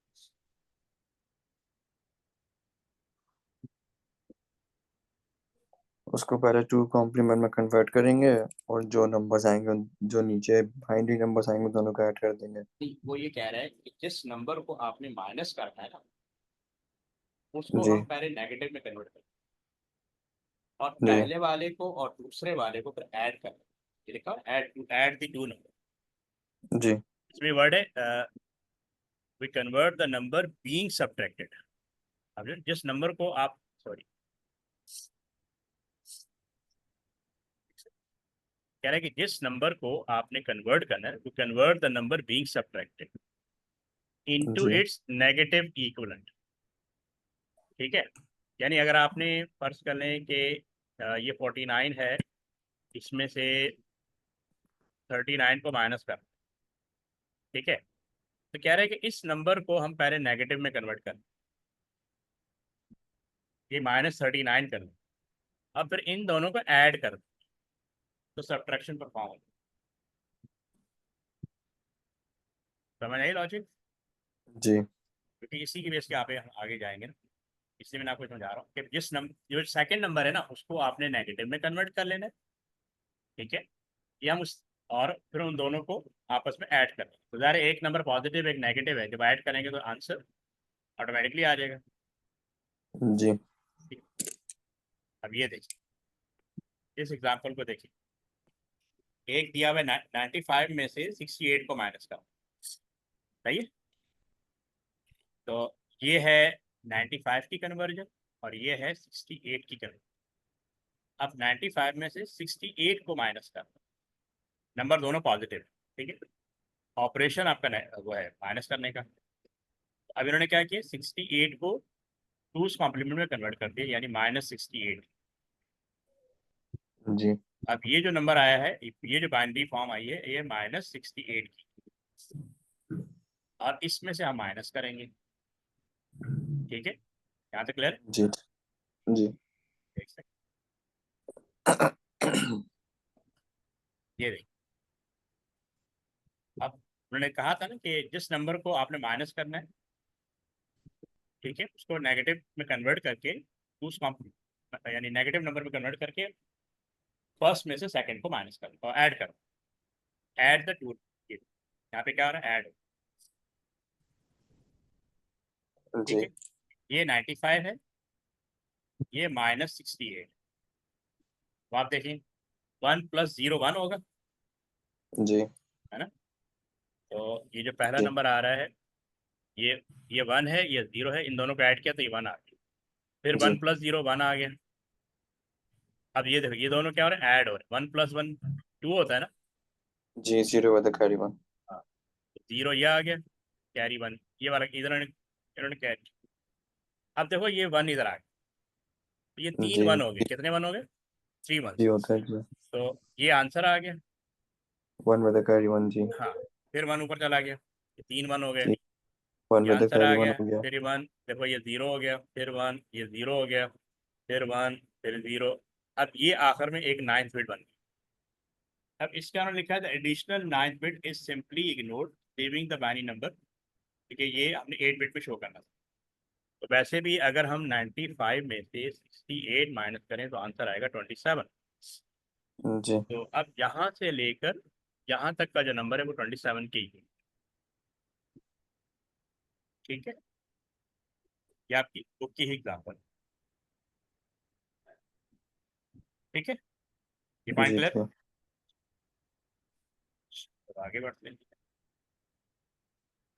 उसको पहले टू कॉम्प्लीमेंट में कन्वर्ट करेंगे और जो नंबर्स आएंगे जो नीचे बाइनरी नंबर्स आएंगे दोनों को ऐड कर देंगे। नहीं, वो ये कह रहा है कि जिस नंबर को आपने माइनस करना है ना, उसको जी हम पहले नेगेटिव में कन्वर्ट करें और जी पहले वाले को और दूसरे वाले को फिर ऐड करें। ये लिखा ऐड द टू नंबर। जी इसमें वर्ड है we convert the number being subtracted. अब जिस नंबर को आप, सॉरी, कह रहा है कि जिस नंबर को आपने कन्वर्ट करना है, we convert the number being subtracted into जी इट्स नेगेटिव इक्विवेलेंट। ठीक है, यानी अगर आपने फर्ज कर लें कि ये 49 है, इसमें से 39 को माइनस कर, ठीक है, तो कह रहे हैं कि इस नंबर को हम पहले नेगेटिव में कन्वर्ट करें, ये -39 कर दें, अब फिर इन दोनों को ऐड कर दें तो सब्ट्रैक्शन परफॉर्म होगा। समझ आई लॉजिक? जी क्योंकि इसी की बेस के आप आगे जाएंगे ना, इसलिए मैंने आपको समझा रहा हूँ कि जिस नंबर, जो सेकंड नंबर है ना, उसको आपने नेगेटिव में कन्वर्ट कर लेना है। ठीक है, ये हम उस, और फिर उन दोनों को आपस में ऐड करना है। तो ज़ाहिर है एक नंबर पॉजिटिव एक नेगेटिव है, जब ऐड करेंगे तो आंसर ऑटोमेटिकली आ जाएगा। जी ठीक है? अब ये देखिए, इस एग्जाम्पल को देखिए, एक दिया हुआ 95 में से 68 को माइनस करो, सही है? तो ये है 95 की कन्वर्जन और ये है 68 की कन्वर्जन। अब 95 में से 68 को माइनस कर, नंबर दोनों पॉजिटिव, ठीक है, ऑपरेशन आपका वो है माइनस करने का। अब इन्होंने क्या किया, 68 को टूस कॉम्प्लीमेंट में कन्वर्ट कर दिया, यानी -68। जी अब ये जो नंबर आया है, ये जो बाइनरी फॉर्म आई है, ये -68 की, और इसमें से हम माइनस करेंगे। ठीक है, यहाँ तक क्लियर? जी जी देख सकते, ये देख, अब उन्होंने कहा था ना कि जिस नंबर को आपने माइनस करना है, ठीक है, उसको नेगेटिव में कन्वर्ट करके टूस कॉम्प्लीमेंट, यानी नेगेटिव नंबर में कन्वर्ट करके फर्स्ट में से सेकंड को माइनस करो और ऐड करो, ऐड द टू। यहाँ पे क्या हो रहा है, ऐड। ठीक जी है, ये 95 है, ये -68। तो आप देखें 1 + 0 1 होगा, जी है ना? तो ये जो पहला जी नंबर आ रहा है, ये ये 1 है, ये 0 है, इन दोनों को ऐड किया तो ये 1 आ गया। फिर जी 1 + 0 1 आ गया। अब ये देखो, ये दोनों क्या हो रहे हैं, ऐड हो रहे हैं। 1 + 1 2 होता है ना? जी 0 with the carry 1। हाँ, 0 ये आ गया, कैरी 1, ये वाला इधर इन्होंने कैरी। अब देखो ये 1 इधर आ गया, तो ये 3 जी 1 हो गए। कितने 1 हो गए? 3 1। जी होता है जी। तो ये आंसर आ गया। 1 with the carry 1 जी हाँ, फिर 1 ऊपर चला गया, ये 3 1 हो गए, जी 1 ये with the आंसर आ carry 1 गया। हो गया। फिर ये 1, देखो ये 0 हो गया, फिर 1, ये 0 हो गया, फिर 1, फिर 0। अब ये आखिर में एक 9th बिट बन गई। अब इसके उन्होंने लिखा है additional 9th bit is simply ignored leaving the binary number. ठीक है, ये हमने 8 बिट पे शो करना था। तो वैसे भी अगर हम 95 में से 68 माइनस करें तो आंसर आएगा 27। जी तो अब यहाँ से लेकर यहाँ तक का जो नंबर है वो 27 की है। ठीक है, ये आपकी बुक की ही एग्जाम्पल। ठीक है, ये पॉइंट जी क्लियर? ठीक तो आगे बढ़ते हैं।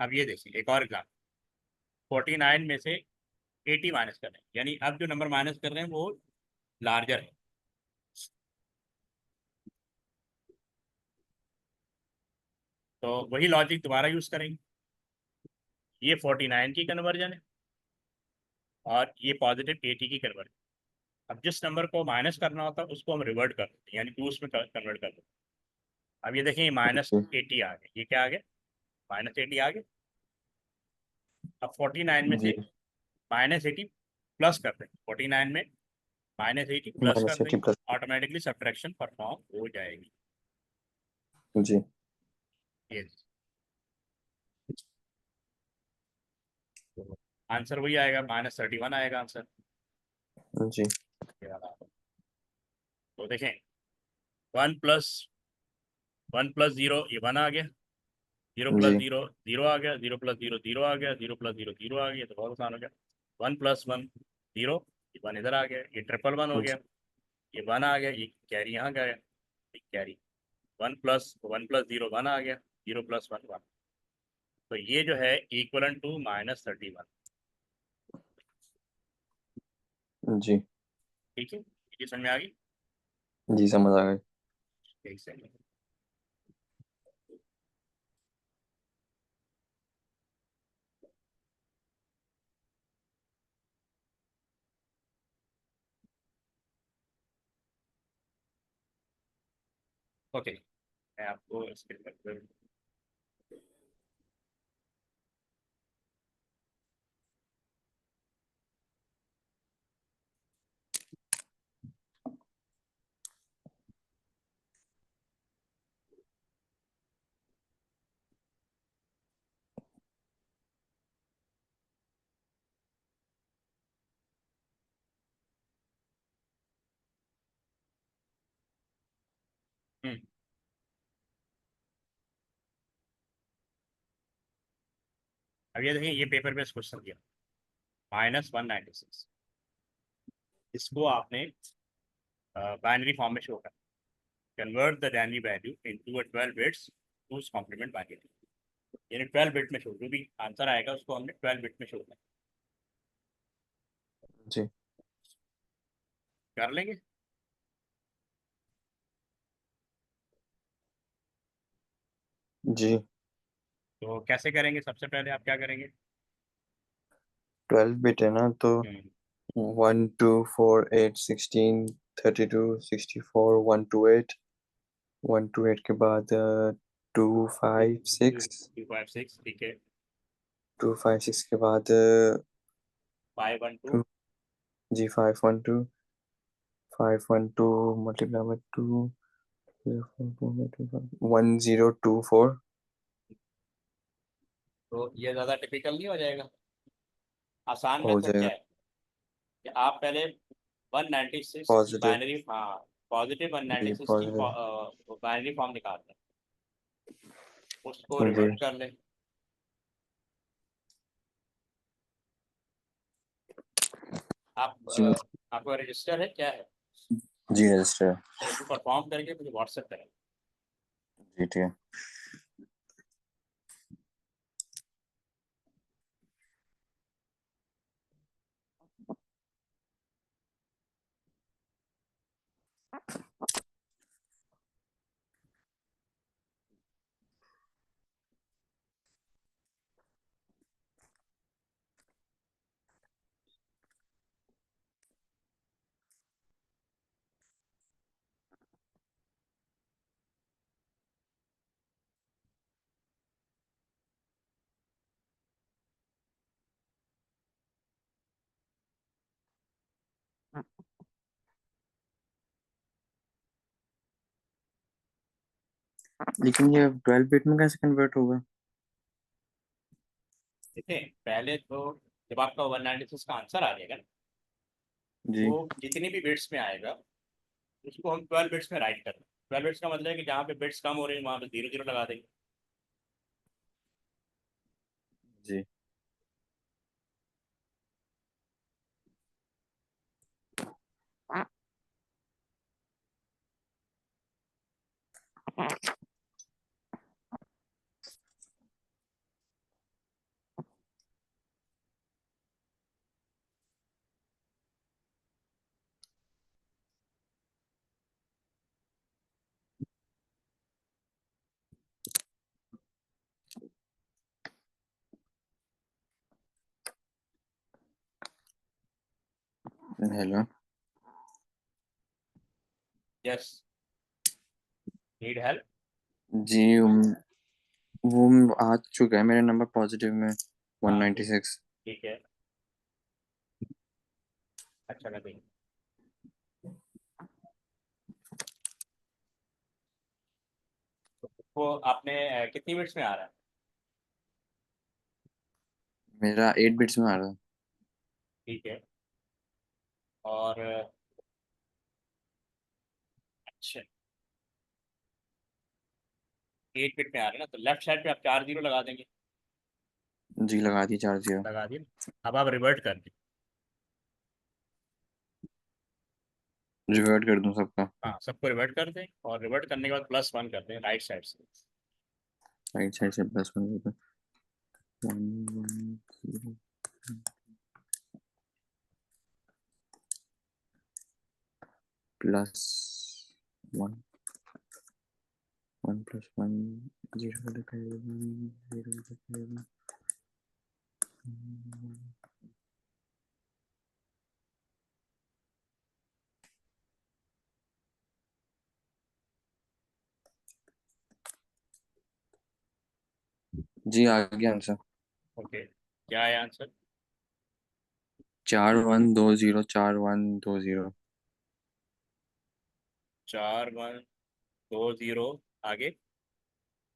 अब ये देखिए एक और एग्जाम्पल, 49 में से 80 माइनस कर रहे हैं, यानी अब जो नंबर माइनस कर रहे हैं वो लार्जर है। तो वही लॉजिक दोबारा यूज करेंगे। ये 49 की कन्वर्जन है और ये +80 की कन्वर्जन। अब जिस नंबर को माइनस करना होता है उसको हम रिवर्ट कर देते हैं, यानी टू उसमें कन्वर्ट कर देते हैं। अब ये देखें, ये -80 आ गया, ये क्या आ गया, -80 आ गया। अब 49 में जी से -80 प्लस कर देंगे, 49 में -80 प्लस कर -80 देंगे, प्लस ऑटोमेटिकली सब्ट्रैक्शन परफॉर्म हो जाएगी। जी ये आंसर वही आएगा, -31 आएगा आंसर। जी ये वाला। तो देखें, 1 + 1 + 0 ये 1 आ गया, 0 + 0 0 आ गया, 0 + 0 0 आ गया, 0 + 0 0 आ गया, तो बहुत आसान हो गया। 1 + 1 0, ये 1 इधर आ गया, ये 1 हो जी गया, ये 1 आ गया, ये कैरी यहाँ गया, ये कैरी 1 + 0 1 आ गया, 0 + 1 1। तो ये जो है इक्वलन टू -31। जी ठीक है, ये समझ में आ गई? जी समझ आ गई। एक सेकंड। ओके, मैं आपको स्क्रीन पर। हम्म, अब ये देखिए, ये पेपर में क्वेश्चन दिया -196, इसको आपने बाइनरी फॉर्म में शो कर, convert the binary value into a 12 bits two's complement binary, यानी 12 बिट में शो, जो भी आंसर आएगा उसको हमने 12 बिट में शो जी कर लेंगे। जी तो कैसे करेंगे, सबसे पहले आप क्या करेंगे? 12 बिट है ना, तो हम्म, 1 2 4 8 16 32 64 128 128 के बाद 256 256, ठीक है, 256 के बाद 512, 2 जी 512 512 मल्टीप्लाई बाय 2 1024 तो ये ज़्यादा टिपिकल नहीं हो जाएगा? आसान हो मेथड क्या जाएगा। है कि आप पहले 196 की पॉजिटिव बाइनरी, हाँ, पॉजिटिव जी 196 की पॉजिटिव बाइनरी फॉर्म निकालते हैं, उसको जी रिवर्ट कर लें। आप जी आपका रजिस्टर है क्या है? जी रजिस्टर तो उसको परफॉर्म करके मुझे व्हाट्सएप करें। जी ठीक है। लेकिन ये 12 बिट में कैसे कन्वर्ट होगा? देखें, पहले तो जब आपका 196 का आंसर आ जाएगा ना, जी वो जितनी भी बिट्स में आएगा उसको हम 12 बिट्स में राइट कर दें। 12 बिट्स का मतलब है कि जहाँ पे बिट्स कम हो रही है वहाँ पे 0 0 लगा देंगे। जी हेलो यस, नीड हेल्प? जी वो आ चुका है मेरा नंबर पॉजिटिव में हाँ, 196। ठीक है, अच्छा कर देंगे। वो आपने कितनी मिनट्स में आ रहा है? मेरा 8 बिट्स में आ रहा है। ठीक है। और अच्छा 8 बिट में आ रहा है ना, तो लेफ्ट साइड पे आप 4 जीरो लगा देंगे। जी लगा दिए 4 0। लगा दिए ना? अब आप रिवर्ट कर दें। रिवर्ट कर दूं सबका? हाँ, सबको रिवर्ट कर दें, और रिवर्ट करने के बाद +1 कर दें राइट साइड से। राइट साइड से +1 कर 1 1 0 +1 1 +1 0 दिखाएगा 0 दिखाएगा। जी आ गया आंसर। ओके, क्या है आंसर? 4 1 2 0 4 1 2 0। 4 1 2 0 आगे।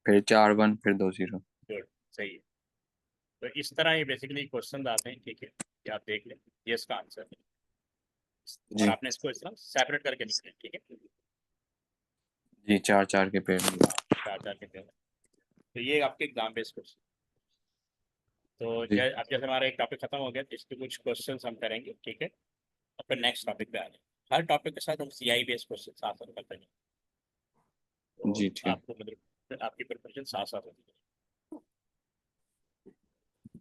फिर 4 1 फिर 2 0। गुड, सही है। तो इस तरह ये बेसिकली क्वेश्चन आते हैं, ठीक है, ये आप देख लें, ये इसका आंसर है। और जी आपने इसको इस तरह सेपरेट करके लिखना है, ठीक है। जी 4 4 के पेड़। हाँ, 4 4 के पेयर। तो ये आपके एग्जाम बेस्ड क्वेश्चन। तो जी अब जैसे हमारा एक टॉपिक खत्म हो गया, तो इसके कुछ क्वेश्चन हम करेंगे, ठीक है। और फिर नेक्स्ट टॉपिक पे आ जाए। हर टॉपिक के साथ हम CI बेस्ड क्वेश्चन साथ साथ करते हैं, तो जी ठीक आपको मतलब आपकी प्रिपरेशन साथ साथ होती है।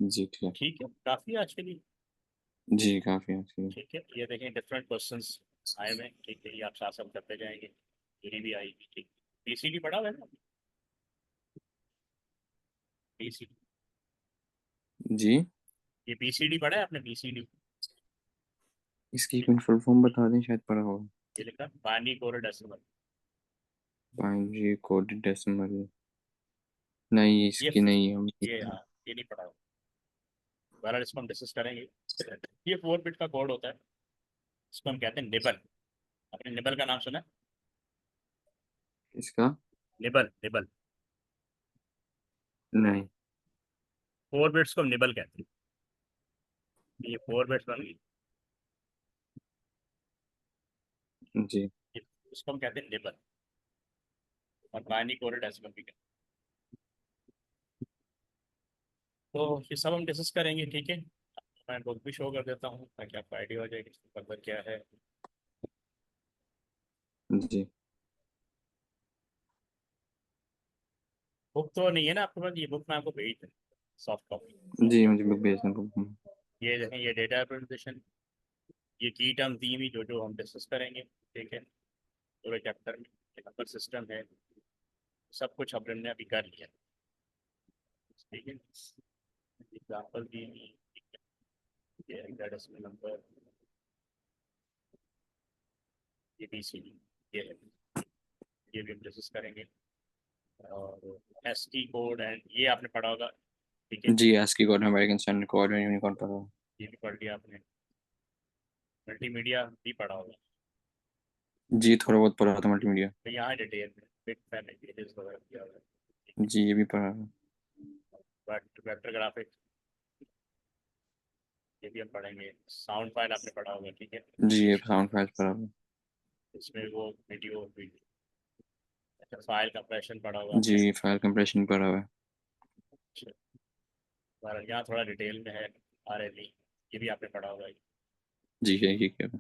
जी ठीक ठीक है, काफ़ी आज के लिए। जी काफी अच्छी। ठीक है, ये देखें डिफरेंट क्वेश्चंस आए हुए हैं, ठीक है, ये आप साथ साथ करते जाएंगे। मेरी भी आएगी, ठीक। PCD पढ़ा हुआ है ना? PCD, जी ये PCD पढ़ा है आपने? PCD, इसकी कोई फुल फॉर्म बता दें, शायद पढ़ा होगा। ये लिखा पानी core decimal. Binary coded decimal. नहीं ये इसकी नहीं हम। ये हाँ, ये नहीं पढ़ा हुआ। बहरहाल इसको हम डिस्कस करेंगे। ये 4 बिट का कोड होता है, इसको हम कहते हैं निबल। आपने निबल का नाम सुना है? इसका निबल, निबल। नहीं। 4 बिट्स को हम निबल कहते हैं। ये 4 बिट्स बन गई, जी इसको हम कहते हैं निबल। और बाइनरी कोडेड डेसिमल भी कहते हैं। तो ये सब हम डिस्कस करेंगे, ठीक है। मैं बुक भी शो कर देता हूँ ताकि आपको आइडिया हो जाए कि इसके अंदर क्या है। जी बुक तो नहीं है ना आपके पास? ये बुक मैं आपको भेज दूँ, सॉफ्ट कॉपी। जी मुझे बुक भेजना बुक। ये देखें, ये डेटा रिप्रेजेंटेशन, ये की टर्म थी भी जो जो हम डिस्कस करेंगे, ठीक है, पूरे चैप्टर में। नंबर सिस्टम है, सब कुछ हमने अभी कर लिया, ठीक है। एग्जाम्पल दी हुई, ये डेसिमल नंबर, ये BCD, ये है, ये भी हम डिस्कस करेंगे। और ASCII कोड एंड ये आपने पढ़ा होगा, ठीक है। जी ASCII code American standard code और यूनिकोड पढ़ा हुआ। ये भी पढ़ लिया आपने। मल्टीमीडिया भी पढ़ा होगा। जी थोड़ा बहुत पढ़ा था मल्टीमीडिया। तो यहाँ डिटेल में बिग फैन इमेजेस वगैरह किया हुआ है, जी ये भी पढ़ा है। बट वेक्टर ग्राफिक्स ये भी हम पढ़ेंगे। साउंड फाइल आपने पढ़ा होगा, ठीक है। जी ये साउंड फाइल्स पढ़ा हुआ। इसमें वो वीडियो वीडियो, अच्छा, फाइल कंप्रेशन पढ़ा होगा आपने। जी फाइल कंप्रेशन पढ़ा हुआ है। अच्छा, और यहाँ थोड़ा डिटेल में है RLE, ये भी आपने पढ़ा होगा। जी यही क्या है।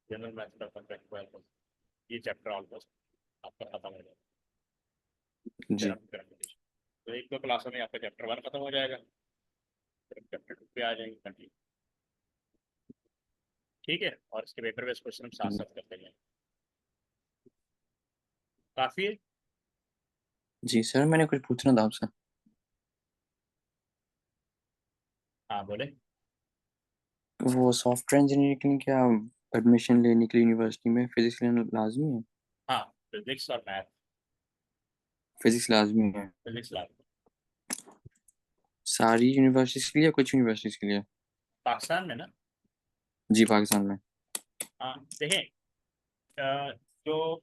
जनरल मैथड ऑफ कंप्रेशन, ये चैप्टर ऑलमोस्ट आपका खत्म हो जाएगा। फिर जी आप करेंगे, तो 1 2 क्लासों में आपका चैप्टर 1 खत्म हो जाएगा, फिर चैप्टर 2 पे आ जाएंगे कंटिन्यू, ठीक है। और इसके पेपर बेस्ड क्वेश्चन हम साथ साथ करते हैं। काफ़ी है। जी सर मैंने कुछ पूछना था आपसे। हाँ बोले। वो सॉफ्टवेयर इंजीनियरिंग के लिए क्या एडमिशन लेने के लिए यूनिवर्सिटी में फिजिक्स लेना लाजमी है? हाँ, फिजिक्स और मैथ। फिजिक्स लाजमी है फिजिक्स लैब। सारी यूनिवर्सिटीज के लिए या कुछ यूनिवर्सिटीज के लिए? पाकिस्तान में ना? जी पाकिस्तान में। हाँ देखें, जो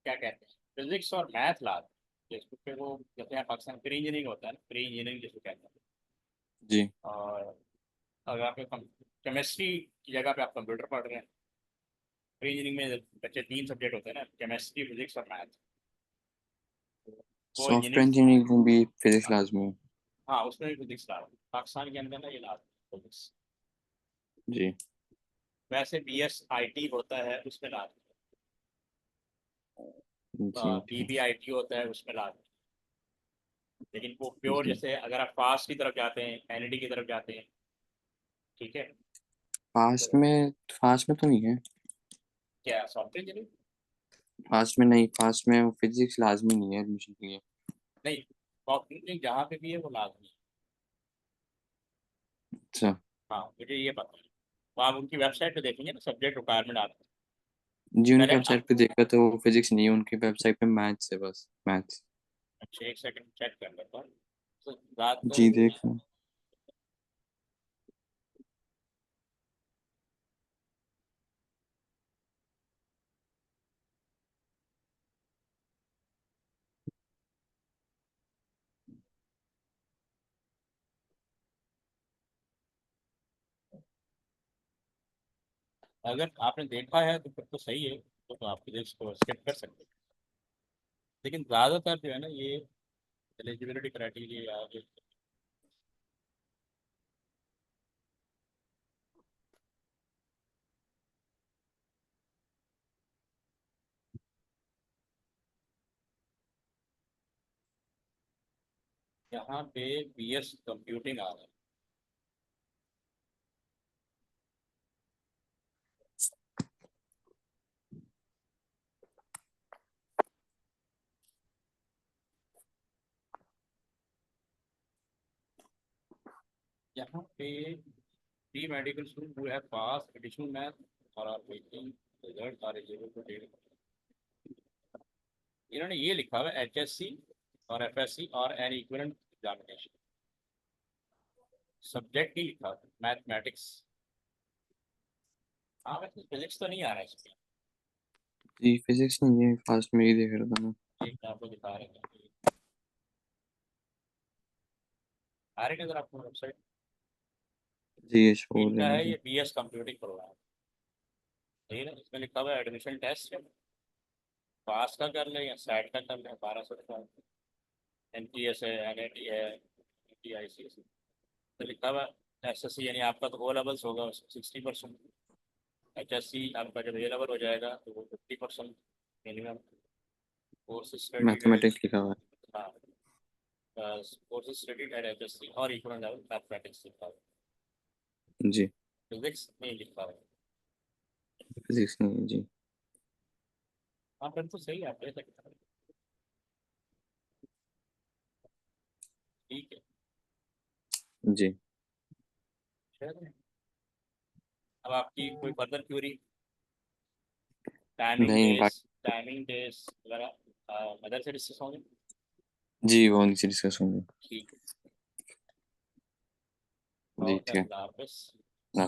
क्या कहते हैं, फिजिक्स और मैथ ला जिसको पे वो जैसे यहाँ पाकिस्तान प्री इंजीनियरिंग होता है ना, प्री इंजीनियरिंग जिसको कहते हैं। जी और अगर आप केमिस्ट्री की जगह पे आप कंप्यूटर पढ़ रहे हैं, प्री इंजीनियरिंग में बच्चे 3 सब्जेक्ट होते हैं ना, केमिस्ट्री, फिजिक्स और मैथ। वो सॉफ्टवेयर इंजीनियरिंग, इंजीनियरिंग में भी फिजिक्स लाजमी है। हाँ उसमें भी फिजिक्स ला पाकिस्तान के अंदर ना, ये ला फिजिक्स। जी वैसे बी एस आई टी होता है उसमें ला, G B G B I T होता है उसमें ला। लेकिन वो प्योर, जी। जैसे अगर आप फास्ट की तरफ जाते हैं, एनईडी की तरफ जाते हैं, ठीक है, फास्ट तो में, फास्ट में तो नहीं है। क्या सॉफ्टवेयर इंजीनियरिंग, फास्ट में नहीं, फास्ट में फिजिक्स लाजमी नहीं है एडमिशन के लिए। नहीं सॉफ्टवेयर इंजीनियरिंग जहाँ पे भी है वो लाजमी है। अच्छा। हाँ मुझे ये पता है। तो आप उनकी वेबसाइट पे देखेंगे ना, सब्जेक्ट रिक्वायरमेंट आते हैं। जी उनकी पहले वेबसाइट पे देखा तो फिजिक्स नहीं है, उनकी वेबसाइट पे मैथ्स है, बस मैथ्स। अच्छा एक सेकंड चेक कर लेता हूँ। तो रात को, जी देख लो। अगर आपने देखा है तो फिर तो सही है, तो आप फिजिक्स को स्किप कर सकते हैं। लेकिन ज़्यादातर जो है ना ये एलिजिबिलिटी क्राइटेरिया, यहाँ पे बी एस कंप्यूटिंग आ रहा है। यहाँ पे pre medical student who have pass additional math और are waiting result are eligible to take. इन्होंने ये लिखा हुआ है एच एस सी और एफ एस सी और एन इक्विवेलेंट एग्जामिनेशन, सब्जेक्ट नहीं लिखा, मैथमेटिक्स। हाँ वैसे फिजिक्स तो नहीं आ रहा है इसमें। जी फिजिक्स नहीं है, फास्ट में ही देख रहा था मैं। एक आपको दिखा रहे हैं, आ रहे नजर आपको वेबसाइट। जी ये शो इनका है है मुझे। ये बी एस कंप्यूटिंग प्रोग्राम, ठीक है। इसमें लिखा हुआ है एडमिशन टेस्ट है, पास का कर ले या साइड का कर ले, 1200 का। एन टी एस है, एन आई टी है, टी आई सी, तो लिखा हुआ एस एस सी, यानी आपका तो ओ लेवल्स होगा उसमें 60%। एच एस सी आपका जब ए लेवल हो जाएगा तो वो 50% मिनिमम। कोर्स स्टडीड है, मैथमेटिक्स लिखा हुआ है। हाँ course studied at H S C और इक्वल लेवल मैथमेटिक्स लिखा हुआ है, जी फिजिक्स नहीं लिखा हुआ है। फिजिक्स नहीं है जी। हाँ फिर तो सही है, आप ले सकते हैं, ठीक है। जी चलिए, अब आपकी कोई फर्दर क्यूरी, नहीं टाइमिंग डेज वगैरह मदर से डिस्कस होंगे, जी वो उनसे डिस्कस होंगे। ठीक है। जी ओके, ठीक है। अल्लाह हाफिज़। ना